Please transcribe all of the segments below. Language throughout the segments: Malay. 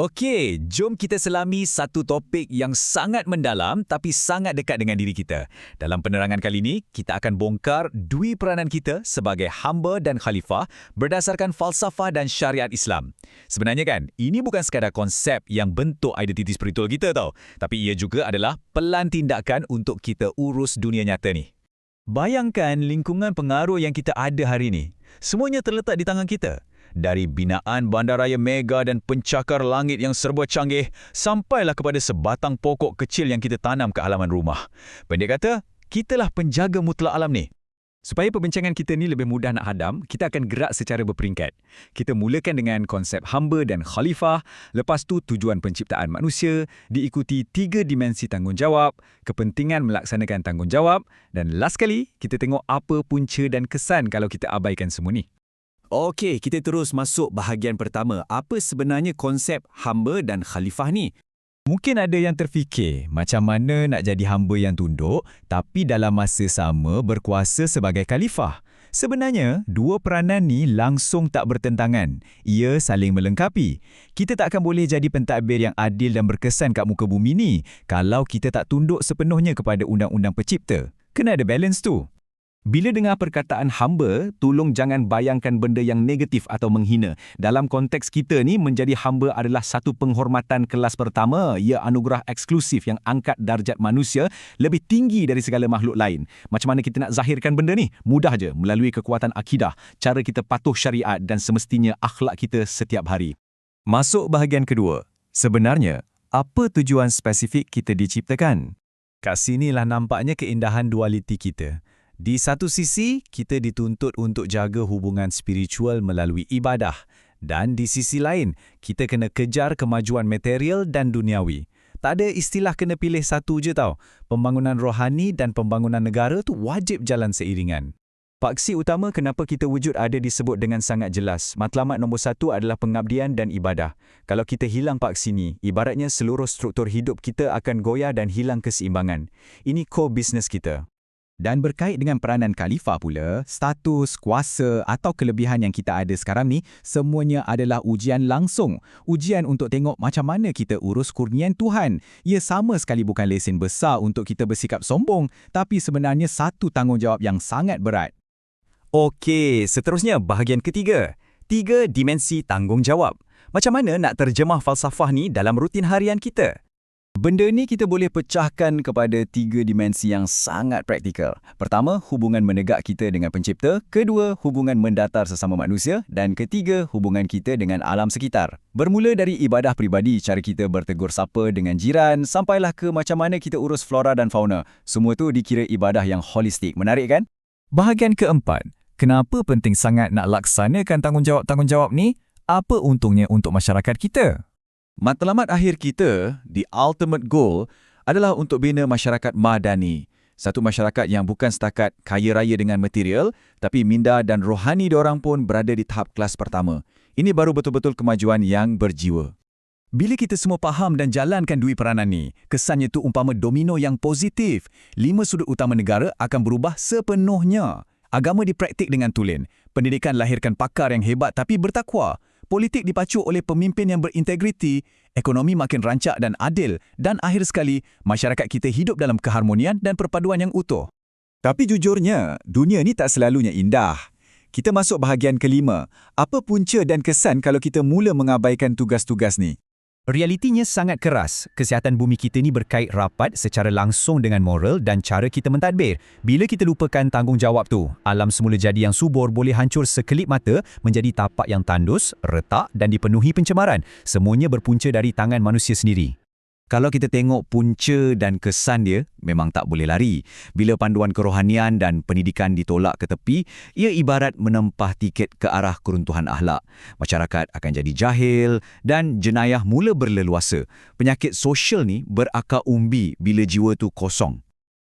Okey, jom kita selami satu topik yang sangat mendalam tapi sangat dekat dengan diri kita. Dalam penerangan kali ini, kita akan bongkar dui peranan kita sebagai hamba dan khalifah berdasarkan falsafah dan syariat Islam. Sebenarnya kan, ini bukan sekadar konsep yang bentuk identiti spiritual kita tau, tapi ia juga adalah pelan tindakan untuk kita urus dunia nyata ni. Bayangkan lingkungan pengaruh yang kita ada hari ini. Semuanya terletak di tangan kita. Dari binaan bandaraya mega dan pencakar langit yang serba canggih, sampailah kepada sebatang pokok kecil yang kita tanam ke halaman rumah. Pendek kata, kitalah penjaga mutlak alam ni. Supaya perbincangan kita ni lebih mudah nak hadam, kita akan gerak secara berperingkat. Kita mulakan dengan konsep hamba dan khalifah, lepas tu tujuan penciptaan manusia, diikuti 3 dimensi tanggungjawab, kepentingan melaksanakan tanggungjawab, dan last kali, kita tengok apa punca dan kesan kalau kita abaikan semua ni. Okey, kita terus masuk bahagian pertama. Apa sebenarnya konsep hamba dan khalifah ni? Mungkin ada yang terfikir, macam mana nak jadi hamba yang tunduk, tapi dalam masa sama berkuasa sebagai khalifah. Sebenarnya, dua peranan ni langsung tak bertentangan. Ia saling melengkapi. Kita tak akan boleh jadi pentadbir yang adil dan berkesan kat muka bumi ni kalau kita tak tunduk sepenuhnya kepada undang-undang pencipta. Kena ada balance tu. Bila dengar perkataan hamba, tolong jangan bayangkan benda yang negatif atau menghina. Dalam konteks kita ni, menjadi hamba adalah satu penghormatan kelas pertama. Ia anugerah eksklusif yang angkat darjat manusia lebih tinggi dari segala makhluk lain. Macam mana kita nak zahirkan benda ni? Mudah je, melalui kekuatan akidah, cara kita patuh syariat dan semestinya akhlak kita setiap hari. Masuk bahagian kedua. Sebenarnya, apa tujuan spesifik kita diciptakan? Kat sinilah nampaknya keindahan dualiti kita. Di satu sisi, kita dituntut untuk jaga hubungan spiritual melalui ibadah. Dan di sisi lain, kita kena kejar kemajuan material dan duniawi. Tak ada istilah kena pilih satu je tau. Pembangunan rohani dan pembangunan negara tu wajib jalan seiringan. Paksi utama kenapa kita wujud ada disebut dengan sangat jelas. Matlamat nombor 1 adalah pengabdian dan ibadah. Kalau kita hilang paksi ni, ibaratnya seluruh struktur hidup kita akan goyah dan hilang keseimbangan. Ini core business kita. Dan berkait dengan peranan khalifah pula, status, kuasa atau kelebihan yang kita ada sekarang ni, semuanya adalah ujian langsung. Ujian untuk tengok macam mana kita urus kurnian Tuhan. Ia sama sekali bukan lesen besar untuk kita bersikap sombong, tapi sebenarnya satu tanggungjawab yang sangat berat. Okey, seterusnya bahagian ketiga. 3 dimensi tanggungjawab. Macam mana nak terjemah falsafah ni dalam rutin harian kita? Benda ni kita boleh pecahkan kepada 3 dimensi yang sangat praktikal. Pertama, hubungan menegak kita dengan pencipta. Kedua, hubungan mendatar sesama manusia. Dan ketiga, hubungan kita dengan alam sekitar. Bermula dari ibadah peribadi, cara kita bertegur sapa dengan jiran, sampailah ke macam mana kita urus flora dan fauna. Semua tu dikira ibadah yang holistik. Menarik kan? Bahagian keempat, kenapa penting sangat nak laksanakan tanggungjawab-tanggungjawab ni? Apa untungnya untuk masyarakat kita? Matlamat akhir kita, the ultimate goal, adalah untuk bina masyarakat madani. Satu masyarakat yang bukan setakat kaya raya dengan material, tapi minda dan rohani diorang pun berada di tahap kelas pertama. Ini baru betul-betul kemajuan yang berjiwa. Bila kita semua faham dan jalankan dui peranan ni, kesannya tu umpama domino yang positif. 5 sudut utama negara akan berubah sepenuhnya. Agama dipraktik dengan tulen. Pendidikan lahirkan pakar yang hebat tapi bertakwa. Politik dipacu oleh pemimpin yang berintegriti, ekonomi makin rancak dan adil, dan akhir sekali, masyarakat kita hidup dalam keharmonian dan perpaduan yang utuh. Tapi jujurnya, dunia ni tak selalunya indah. Kita masuk bahagian kelima. Apa punca dan kesan kalau kita mula mengabaikan tugas-tugas ni? Realitinya sangat keras. Kesihatan bumi kita ni berkait rapat secara langsung dengan moral dan cara kita mentadbir. Bila kita lupakan tanggungjawab tu, alam semula jadi yang subur boleh hancur sekelip mata menjadi tapak yang tandus, retak dan dipenuhi pencemaran. Semuanya berpunca dari tangan manusia sendiri. Kalau kita tengok punca dan kesan dia, memang tak boleh lari. Bila panduan kerohanian dan pendidikan ditolak ke tepi, ia ibarat menempah tiket ke arah keruntuhan akhlak. Masyarakat akan jadi jahil dan jenayah mula berleluasa. Penyakit sosial ni berakar umbi bila jiwa tu kosong.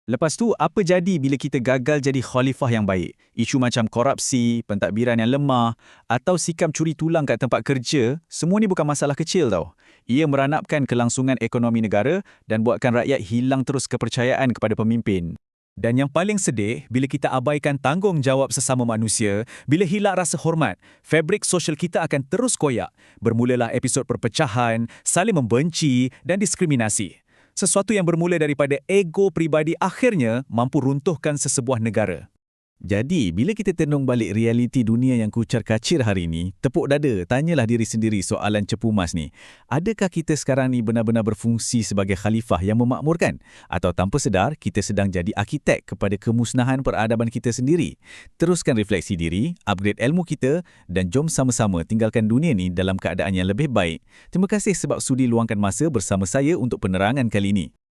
Lepas tu, apa jadi bila kita gagal jadi khalifah yang baik? Isu macam korupsi, pentadbiran yang lemah, atau sikap curi tulang kat tempat kerja, semua ni bukan masalah kecil tau. Ia meranapkan kelangsungan ekonomi negara dan buatkan rakyat hilang terus kepercayaan kepada pemimpin. Dan yang paling sedih, bila kita abaikan tanggungjawab sesama manusia, bila hilang rasa hormat, fabrik sosial kita akan terus koyak. Bermulalah episod perpecahan, saling membenci dan diskriminasi. Sesuatu yang bermula daripada ego pribadi akhirnya mampu runtuhkan sesebuah negara. Jadi, bila kita tenung balik realiti dunia yang kucar-kacir hari ini, tepuk dada, tanyalah diri sendiri soalan cepu mas ni. Adakah kita sekarang ni benar-benar berfungsi sebagai khalifah yang memakmurkan? Atau tanpa sedar, kita sedang jadi arkitek kepada kemusnahan peradaban kita sendiri? Teruskan refleksi diri, upgrade ilmu kita dan jom sama-sama tinggalkan dunia ni dalam keadaan yang lebih baik. Terima kasih sebab sudi luangkan masa bersama saya untuk penerangan kali ini.